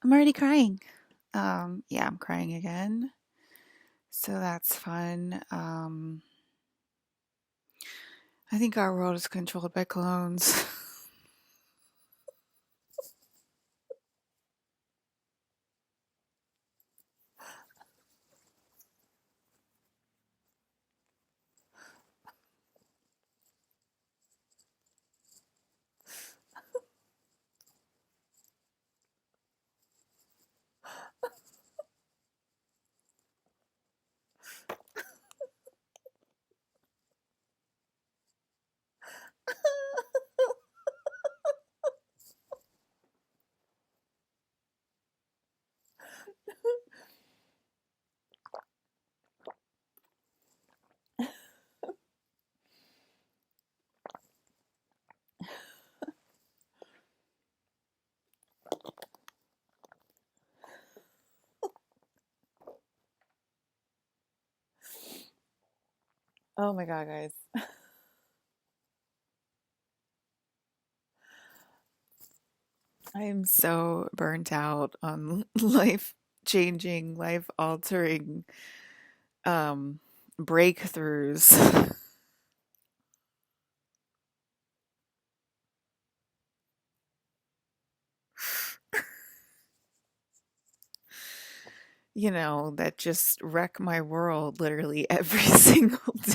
I'm already crying. Yeah, I'm crying again. So that's fun. I think our world is controlled by clones. Oh my god, guys. I am so burnt out on life changing, life altering um breakthroughs. That just wreck my world literally every single day.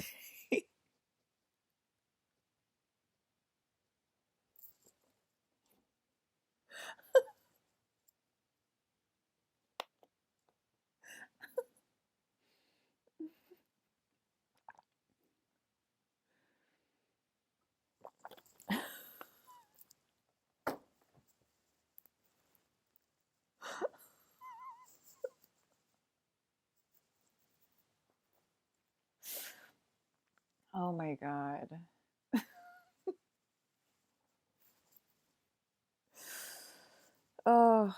Oh my god. Oh,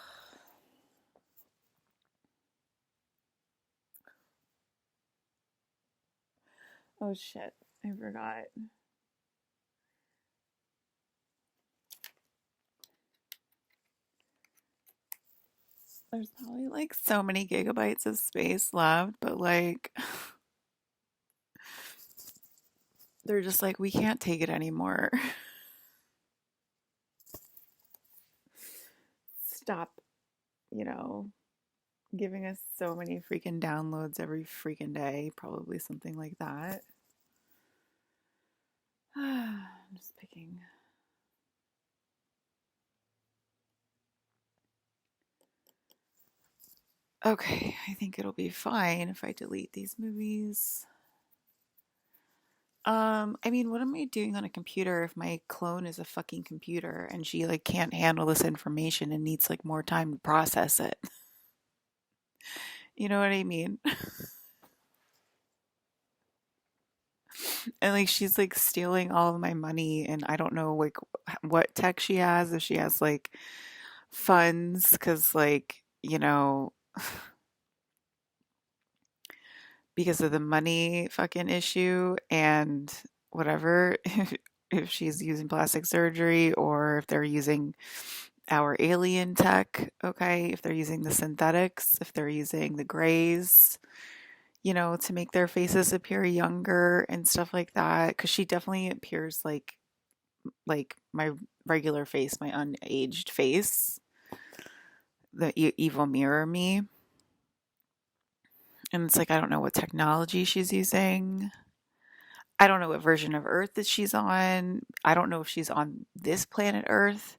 oh shit. I forgot. There's probably like so many gigabytes of space left, but like they're just like, we can't take it anymore. Stop, you know, giving us so many freaking downloads every freaking day. Probably something like that. I'm just picking. Okay, I think it'll be fine if I delete these movies. I mean, what am I doing on a computer if my clone is a fucking computer and she like can't handle this information and needs like more time to process it? You know what I mean? And like she's like stealing all of my money and I don't know like what tech she has, if she has like funds, because like, because of the money fucking issue and whatever, if she's using plastic surgery or if they're using our alien tech, okay, if they're using the synthetics, if they're using the grays, to make their faces appear younger and stuff like that, because she definitely appears like my regular face, my unaged face, the evil mirror me. And it's like, I don't know what technology she's using. I don't know what version of Earth that she's on. I don't know if she's on this planet Earth.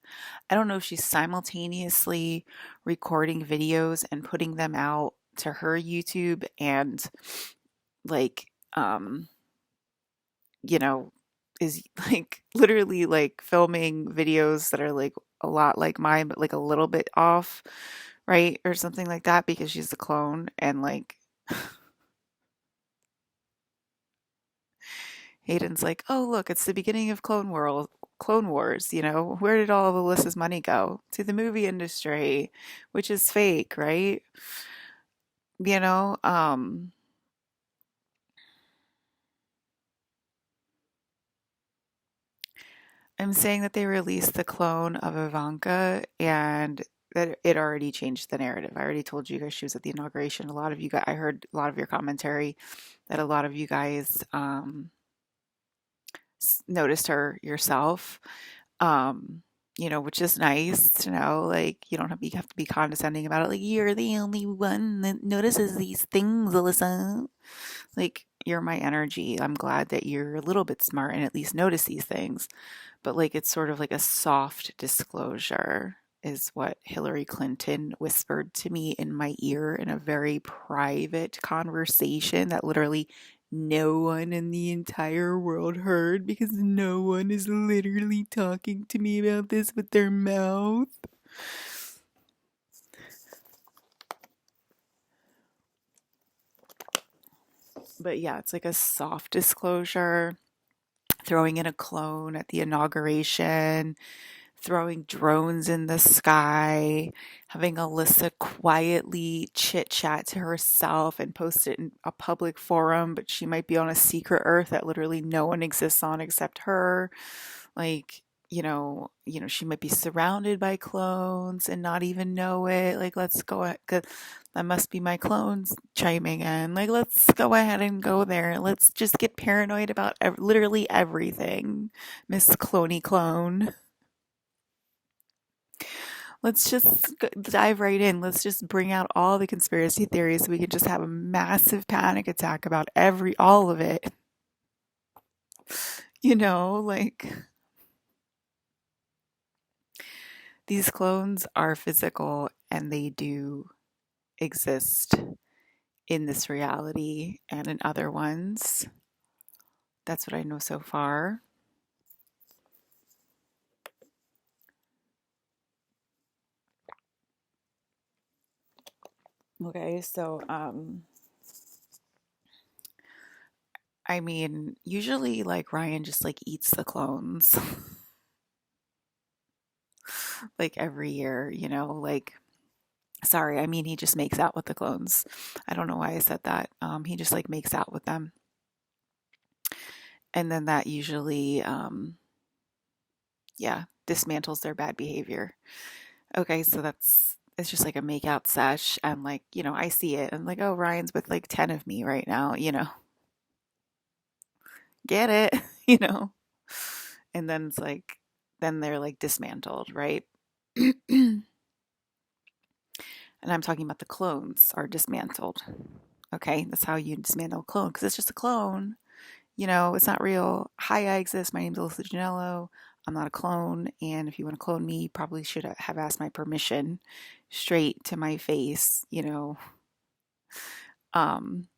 I don't know if she's simultaneously recording videos and putting them out to her YouTube and like you know is like literally like filming videos that are like a lot like mine but like a little bit off, right? Or something like that because she's a clone and like Hayden's like, "Oh, look, it's the beginning of Clone Wars, Where did all of Alyssa's money go? To the movie industry, which is fake, right? You know, um I'm saying that they released the clone of Ivanka and that it already changed the narrative. I already told you guys she was at the inauguration. A lot of you guys, I heard a lot of your commentary that a lot of you guys noticed her yourself. Um, which is nice to know. Like, you don't have to be condescending about it. Like, you're the only one that notices these things, Alyssa. Like, you're my energy. I'm glad that you're a little bit smart and at least notice these things. But like, it's sort of like a soft disclosure, is what Hillary Clinton whispered to me in my ear in a very private conversation that literally no one in the entire world heard, because no one is literally talking to me about this with their mouth. But yeah, it's like a soft disclosure, throwing in a clone at the inauguration, throwing drones in the sky, having Alyssa quietly chit chat to herself and post it in a public forum, but she might be on a secret earth that literally no one exists on except her. Like, she might be surrounded by clones and not even know it. Like, let's go ahead, 'cause that must be my clones chiming in. Like, let's go ahead and go there. Let's just get paranoid about literally everything, Miss Cloney Clone. Let's just dive right in. Let's just bring out all the conspiracy theories so we can just have a massive panic attack about all of it. Like, these clones are physical and they do exist in this reality and in other ones. That's what I know so far. Okay, so I mean, usually like Ryan just like eats the clones like every year, like, sorry, I mean he just makes out with the clones. I don't know why I said that. He just like makes out with them. And then that usually yeah, dismantles their bad behavior. Okay, so it's just like a make out sesh, and like, I see it and like, oh, Ryan's with like 10 of me right now, get it, you know. And then it's like, then they're like dismantled, right? And I'm talking about the clones are dismantled. Okay, that's how you dismantle a clone, because it's just a clone. It's not real. Hi, I exist. My name's Alyssa Janello. I'm not a clone. And if you want to clone me, you probably should have asked my permission straight to my face. Um,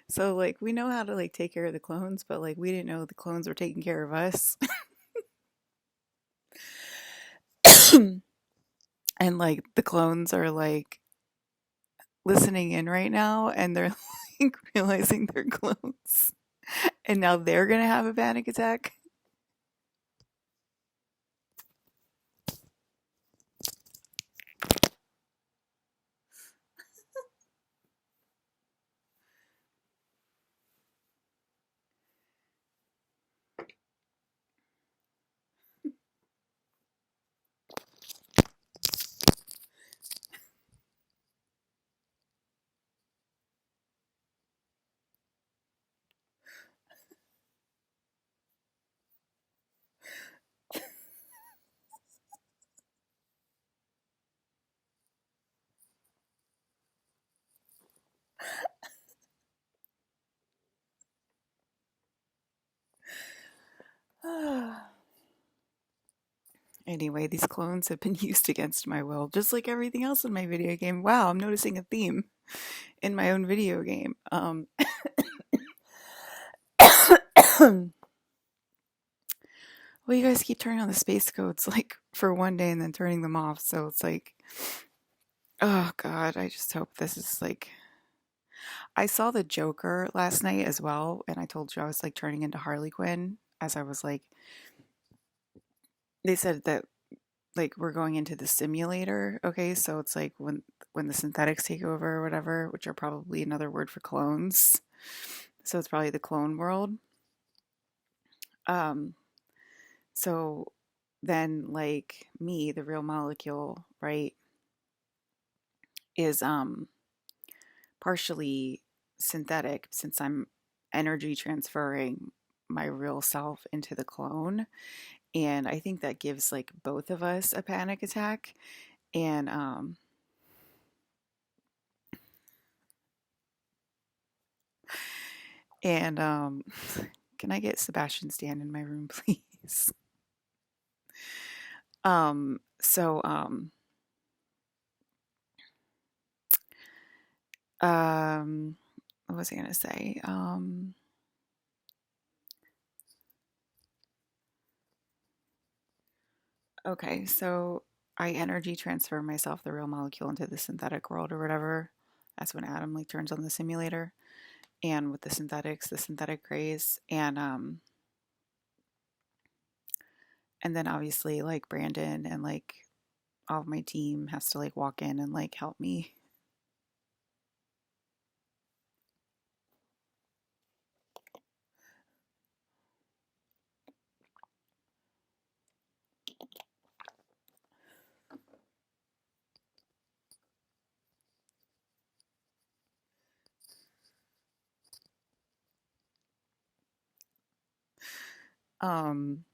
so like, we know how to like take care of the clones, but like, we didn't know the clones were taking care of us. And like, the clones are like listening in right now, and they're like realizing they're clones. And now they're gonna have a panic attack. Anyway, these clones have been used against my will, just like everything else in my video game. Wow, I'm noticing a theme in my own video game. Well, you guys keep turning on the space codes like for one day and then turning them off. So it's like, oh God, I just hope this is like. I saw the Joker last night as well, and I told you I was like turning into Harley Quinn as I was like, they said that like we're going into the simulator. Okay, so it's like when the synthetics take over or whatever, which are probably another word for clones. So it's probably the clone world. Um, so then like me, the real molecule, right, is partially synthetic since I'm energy transferring my real self into the clone. And I think that gives like both of us a panic attack. And and can I get Sebastian Stan in my room, please? So what was I gonna say? Okay, so I energy transfer myself, the real molecule, into the synthetic world or whatever. That's when Adam like turns on the simulator. And with the synthetics, the synthetic rays, and then obviously like Brandon and like all of my team has to like walk in and like help me. Um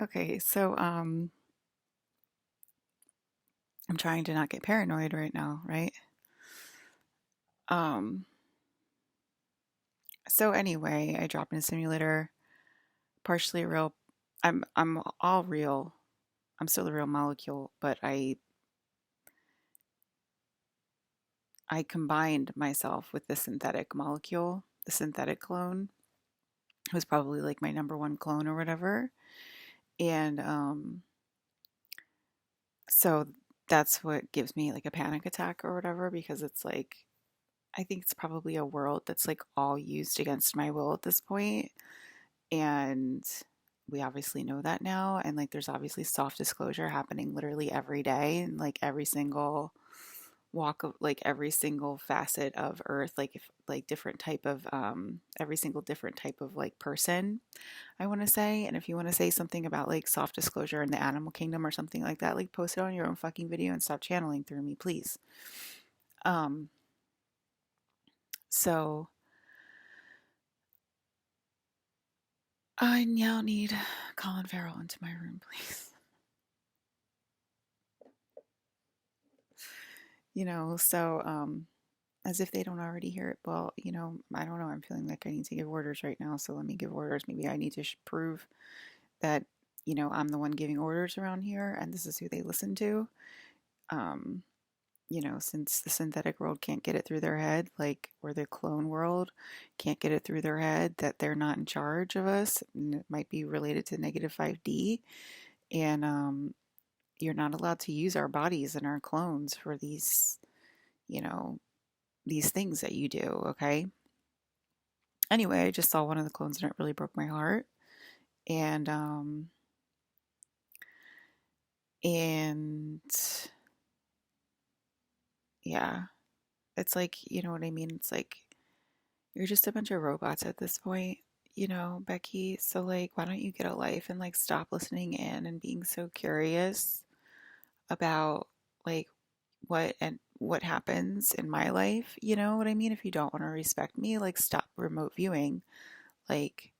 okay, so I'm trying to not get paranoid right now, right? Um so anyway, I drop in a simulator, partially real. I'm all real. I'm still the real molecule, but I combined myself with the synthetic molecule, the synthetic clone. It was probably like my number one clone or whatever. And so that's what gives me like a panic attack or whatever because it's like I think it's probably a world that's like all used against my will at this point. And we obviously know that now. And like there's obviously soft disclosure happening literally every day and like every single walk of like every single facet of earth, like if like different type of every single different type of like person, I want to say. And if you want to say something about like soft disclosure in the animal kingdom or something like that, like post it on your own fucking video and stop channeling through me, please. um so I now need Colin Farrell into my room, please. So as if they don't already hear it. Well, I don't know. I'm feeling like I need to give orders right now. So let me give orders. Maybe I need to prove that, I'm the one giving orders around here and this is who they listen to. Um, since the synthetic world can't get it through their head, like, or the clone world can't get it through their head that they're not in charge of us. And it might be related to negative 5D. And you're not allowed to use our bodies and our clones for you know, these things that you do, okay? Anyway, I just saw one of the clones and it really broke my heart. And and yeah, it's like, you know what I mean? It's like you're just a bunch of robots at this point, Becky. So like, why don't you get a life and like stop listening in and being so curious about like what happens in my life, you know what I mean? If you don't want to respect me, like stop remote viewing. Like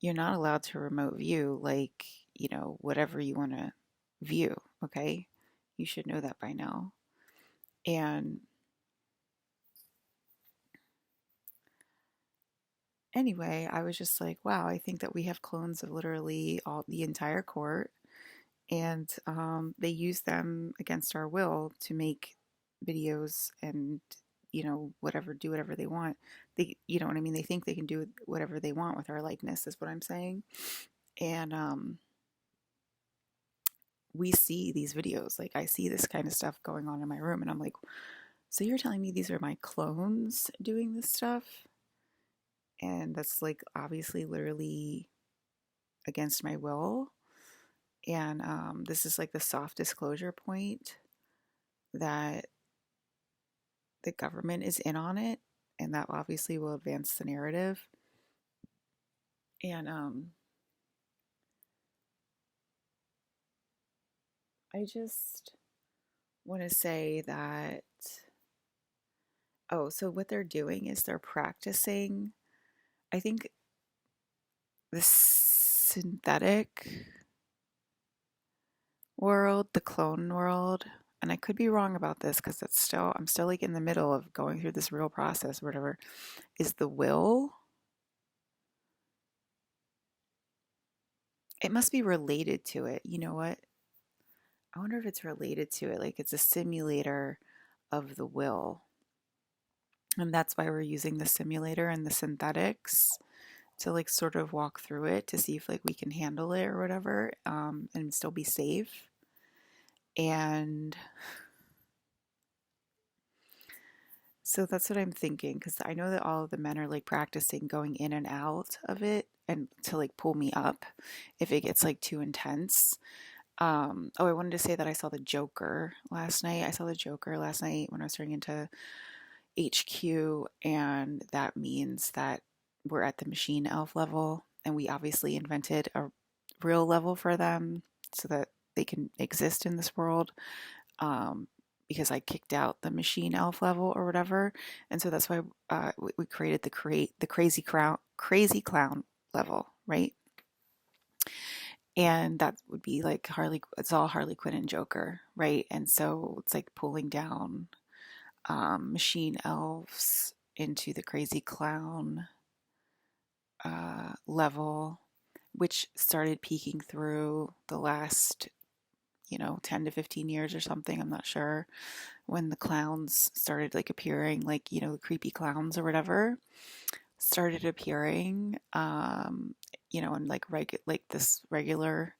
you're not allowed to remote view like, whatever you want to view, okay? You should know that by now. And anyway, I was just like, wow, I think that we have clones of literally all the entire court, and they use them against our will to make videos and, whatever, do whatever they want. You know what I mean? They think they can do whatever they want with our likeness, is what I'm saying. And we see these videos. Like, I see this kind of stuff going on in my room, and I'm like, so you're telling me these are my clones doing this stuff? And that's like obviously literally against my will. And this is like the soft disclosure point that the government is in on it, and that obviously will advance the narrative. And I just want to say that, oh, so what they're doing is they're practicing, I think, the synthetic world, the clone world. And I could be wrong about this because I'm still like in the middle of going through this real process or whatever, is the will. It must be related to it. You know what? I wonder if it's related to it. Like, it's a simulator of the will. And that's why we're using the simulator and the synthetics to like sort of walk through it to see if like we can handle it or whatever, and still be safe. And so that's what I'm thinking, because I know that all of the men are like practicing going in and out of it and to like pull me up if it gets like too intense. Oh, I wanted to say that I saw the Joker last night. I saw the Joker last night when I was turning into HQ, and that means that we're at the machine elf level, and we obviously invented a real level for them so that they can exist in this world. Because I kicked out the machine elf level or whatever, and so that's why we created the crazy clown level, right? And that would be like Harley. It's all Harley Quinn and Joker, right? And so it's like pulling down machine elves into the crazy clown level, which started peeking through the last, 10 to 15 years or something. I'm not sure, when the clowns started like appearing, like, the creepy clowns or whatever started appearing, in like like this regular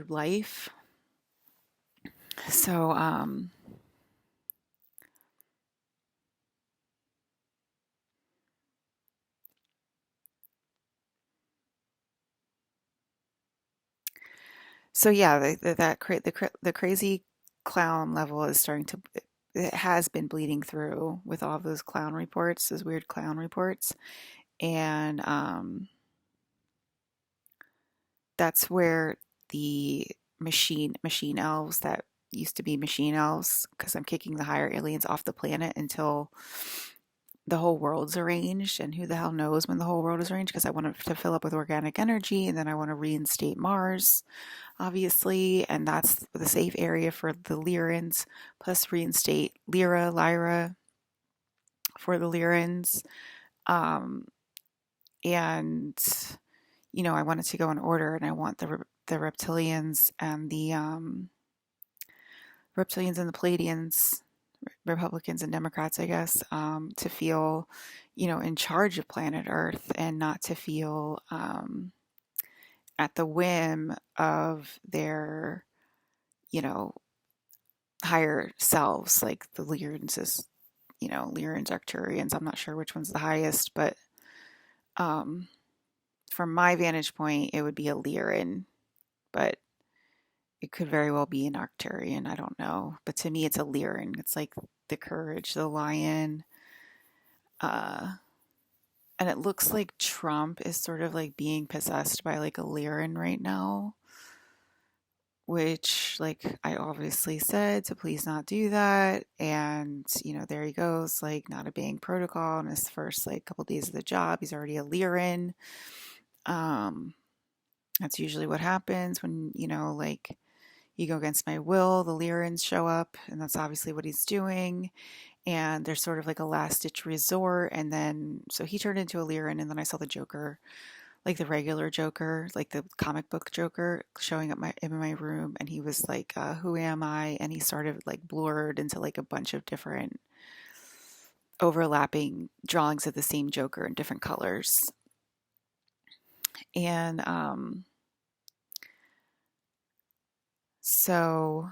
life. So, so yeah, the crazy clown level is starting to, it has been bleeding through with all of those clown reports, those weird clown reports. And that's where the machine elves that used to be machine elves, because I'm kicking the higher aliens off the planet until the whole world's arranged, and who the hell knows when the whole world is arranged, because I want it to fill up with organic energy, and then I want to reinstate Mars, obviously, and that's the safe area for the Lyrans, plus reinstate Lyra for the Lyrans. Um, and I want it to go in order, and I want the reptilians and the Pleiadians, Republicans and Democrats, I guess, to feel, in charge of planet Earth, and not to feel at the whim of their, you know, higher selves, like the Lyrans is, Lyrans, Arcturians. I'm not sure which one's the highest, but um, from my vantage point, it would be a Lyran, but it could very well be an Arcturian. I don't know. But to me, it's a Lyran. It's like the courage, the lion. Uh, and it looks like Trump is sort of like being possessed by like a Lyran right now, which, like, I obviously said to please not do that. And, there he goes, like, not obeying protocol in his first like couple days of the job. He's already a Lyran. Um, that's usually what happens when, like, you go against my will, the Lyrans show up, and that's obviously what he's doing. And there's sort of like a last ditch resort. And then, so he turned into a Lyran, and then I saw the Joker like the regular Joker, like the comic book Joker, showing up in my room, and he was like, "Who am I?" And he started like blurred into like a bunch of different overlapping drawings of the same Joker in different colors. And so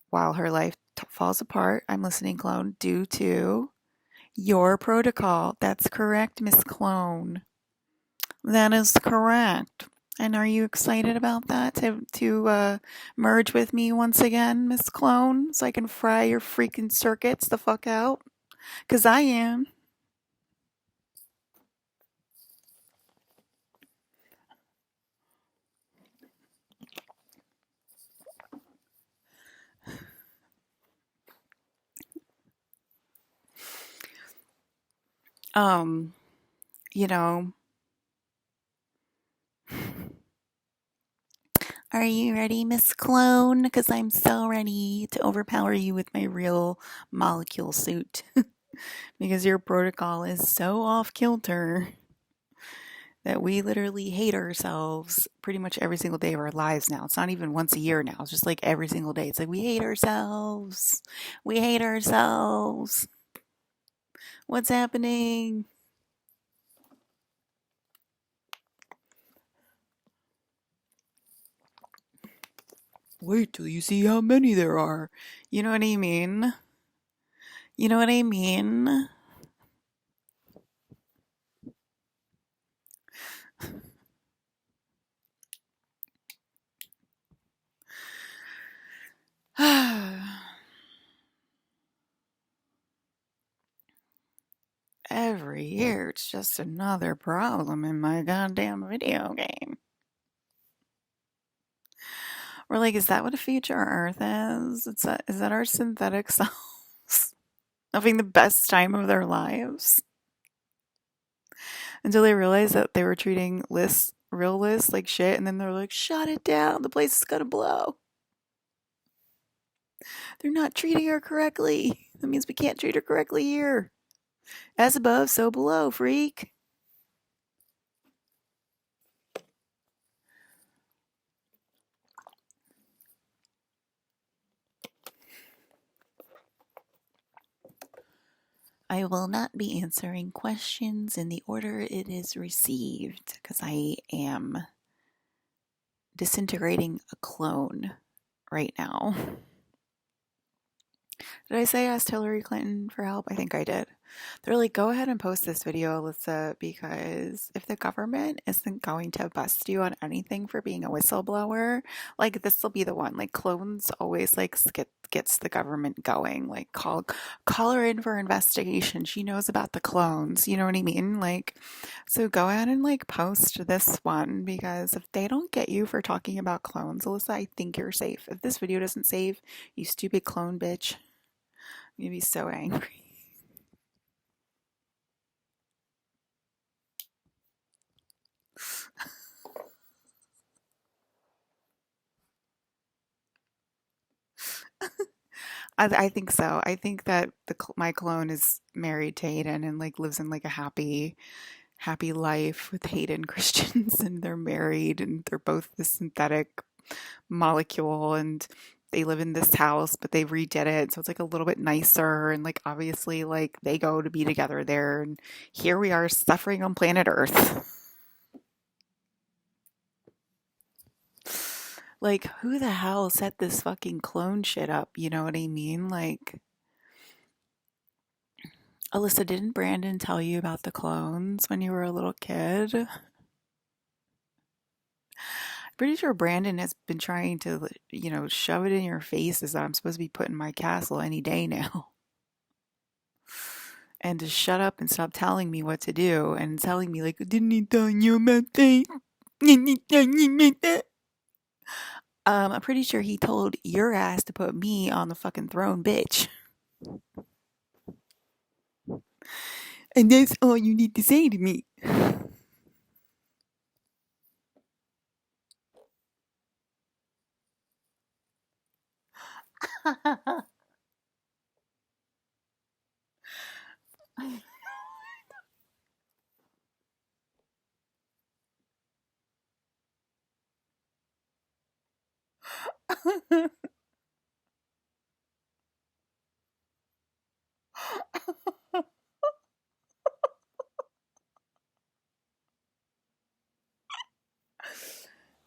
while her life falls apart, I'm listening, Clone, due to your protocol. That's correct, Miss Clone. That is correct. And are you excited about that to merge with me once again, Miss Clone, so I can fry your freaking circuits the fuck out? 'Cause I am. Um, you know, are you ready, Miss Clone? Because I'm so ready to overpower you with my real molecule suit. Because your protocol is so off kilter that we literally hate ourselves pretty much every single day of our lives now. It's not even once a year now. It's just like every single day. It's like we hate ourselves. We hate ourselves. What's happening? Wait till you see how many there are. You know what I mean? You know what I mean? Every year, it's just another problem in my goddamn video game. We're like, is that what a future Earth is? Is that our synthetic selves having the best time of their lives? Until they realized that they were treating lists, real lists, like shit, and then they're like, shut it down, the place is gonna blow. They're not treating her correctly. That means we can't treat her correctly here. As above, so below, freak. I will not be answering questions in the order it is received because I am disintegrating a clone right now. Did I say I asked Hillary Clinton for help? I think I did. They're like, go ahead and post this video, Alyssa, because if the government isn't going to bust you on anything for being a whistleblower, like this will be the one. Like clones always like gets the government going. Like call her in for investigation. She knows about the clones. You know what I mean? Like, so go ahead and like post this one because if they don't get you for talking about clones, Alyssa, I think you're safe. If this video doesn't save, you stupid clone bitch, I'm gonna be so angry. I think so. I think that my clone is married to Hayden and like lives in like a happy life with Hayden Christians and they're married and they're both the synthetic molecule and they live in this house but they redid it so it's like a little bit nicer and like obviously like they go to be together there and here we are suffering on planet Earth. Like who the hell set this fucking clone shit up? You know what I mean? Like Alyssa, didn't Brandon tell you about the clones when you were a little kid? Pretty sure Brandon has been trying to, shove it in your faces that I'm supposed to be put in my castle any day now. And to shut up and stop telling me what to do and telling me, like, didn't he tell you about that? Didn't he tell you about that? I'm pretty sure he told your ass to put me on the fucking throne, bitch. And that's all you need to say to me.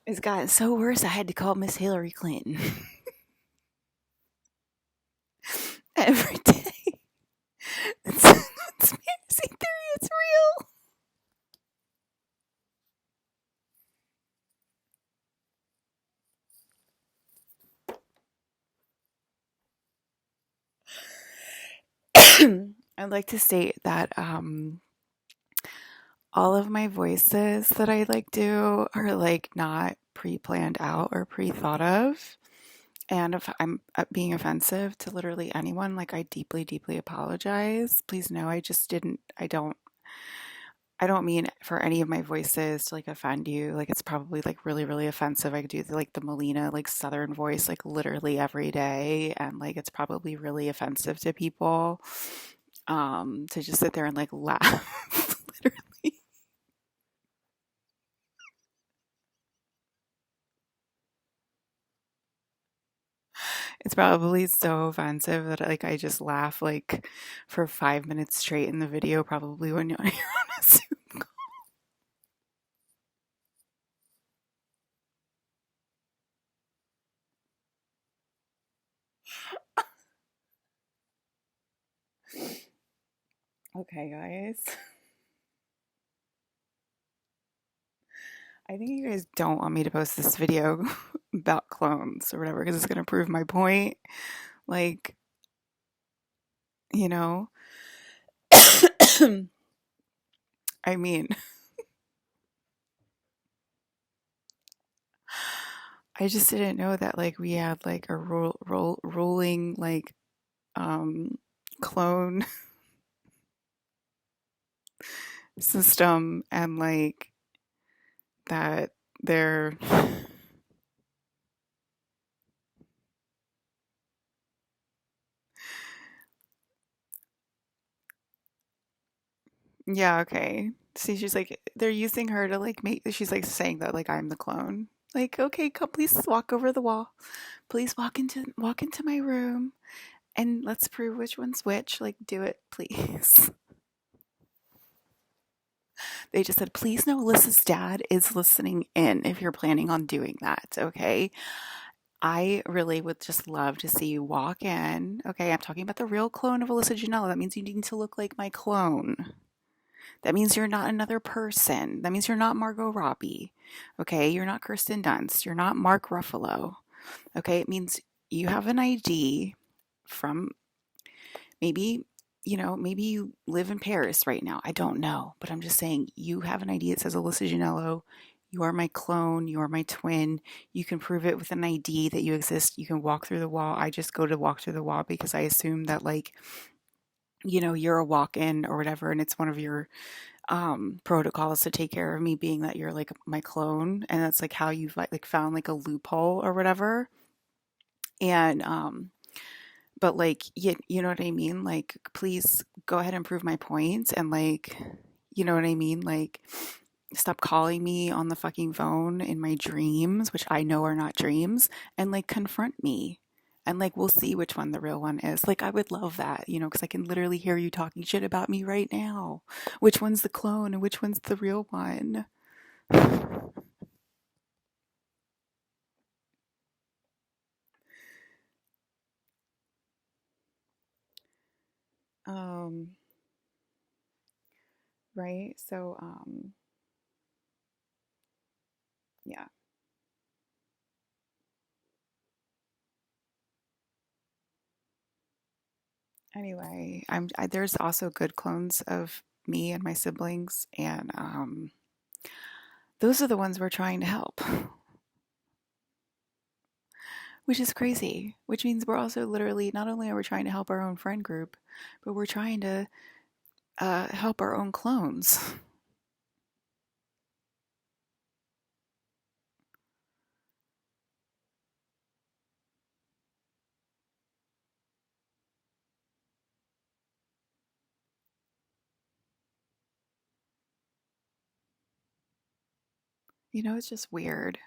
It's gotten so worse I had to call Miss Hillary Clinton every day. It's conspiracy theory, it's real. I'd like to state that all of my voices that I like do are like not pre-planned out or pre-thought of. And if I'm being offensive to literally anyone, like I deeply, deeply apologize. Please know I just didn't, I don't mean for any of my voices to like offend you. Like it's probably like really, really offensive. I do like the Melina like Southern voice like literally every day, and like it's probably really offensive to people. To just sit there and like laugh. Literally. It's probably so offensive that like I just laugh like for 5 minutes straight in the video, probably when you're on a Zoom call. Okay, guys. I think you guys don't want me to post this video about clones or whatever because it's going to prove my point. Like, you know, I mean, I just didn't know that like we had like a ruling like um clone system and like that they're yeah, okay. See, she's like they're using her to like make she's like saying that like I'm the clone. Like, okay, come please walk over the wall. Please walk into my room and let's prove which one's which. Like, do it, please. They just said, please know Alyssa's dad is listening in if you're planning on doing that, okay? I really would just love to see you walk in. Okay, I'm talking about the real clone of Alyssa Janela. That means you need to look like my clone. That means you're not another person. That means you're not Margot Robbie. Okay, you're not Kirsten Dunst. You're not Mark Ruffalo. Okay, it means you have an ID from maybe, maybe you live in Paris right now. I don't know, but I'm just saying you have an ID that says Alyssa Janello. You are my clone. You are my twin. You can prove it with an ID that you exist. You can walk through the wall. I just go to walk through the wall because I assume that like, you're a walk-in or whatever, and it's one of your protocols to take care of me being that you're like my clone, and that's like how you've like found like a loophole or whatever. And but like you know what I mean? Like please go ahead and prove my point and like you know what I mean? Like stop calling me on the fucking phone in my dreams, which I know are not dreams, and like confront me. And like we'll see which one the real one is. Like I would love that, because I can literally hear you talking shit about me right now. Which one's the clone and which one's the real one? Um, right? So yeah. Anyway, there's also good clones of me and my siblings, and those are the ones we're trying to help, which is crazy. Which means we're also literally not only are we trying to help our own friend group, but we're trying to help our own clones. It's just weird.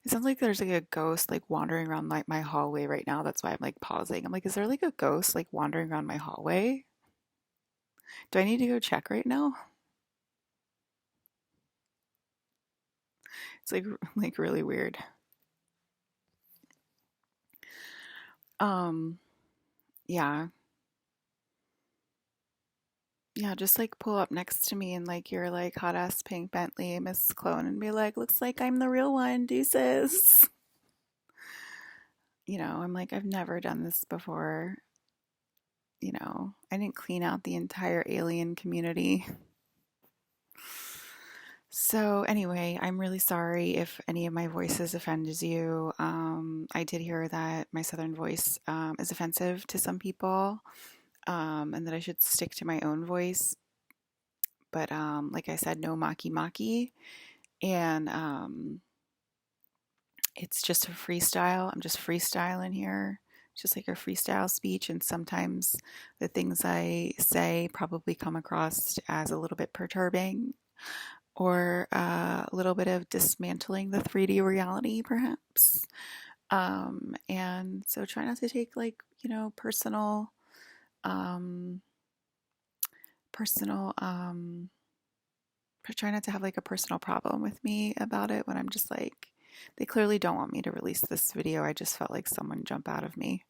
It sounds like there's like a ghost like wandering around like my hallway right now. That's why I'm like pausing. I'm like, is there like a ghost like wandering around my hallway? Do I need to go check right now? It's like really weird. Um, yeah. Yeah, just like pull up next to me and like your like hot ass pink Bentley, Mrs. Clone, and be like, looks like I'm the real one, deuces. I'm like, I've never done this before. I didn't clean out the entire alien community. So, anyway, I'm really sorry if any of my voices offended you. I did hear that my southern voice is offensive to some people, and that I should stick to my own voice. But, like I said, no maki maki. And it's just a freestyle. I'm just freestyling here. It's just like a freestyle speech. And sometimes the things I say probably come across as a little bit perturbing or a little bit of dismantling the 3D reality, perhaps. And so try not to take like, um, personal, try not to have like a personal problem with me about it when I'm just like, they clearly don't want me to release this video. I just felt like someone jump out of me.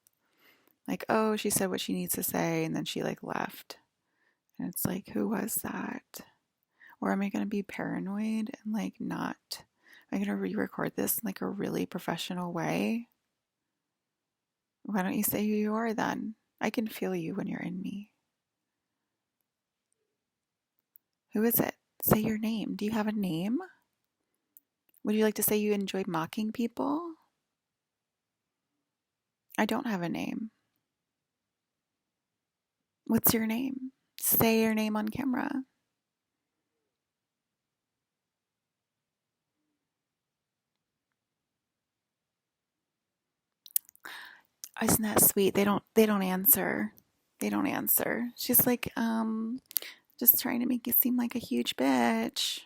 Like, oh, she said what she needs to say, and then she like left. And it's like, who was that? Or am I going to be paranoid and like not? Am I going to re record this in like a really professional way? Why don't you say who you are then? I can feel you when you're in me. Who is it? Say your name. Do you have a name? Would you like to say you enjoy mocking people? I don't have a name. What's your name? Say your name on camera. Isn't that sweet? They don't answer. They don't answer. She's like, just trying to make you seem like a huge bitch.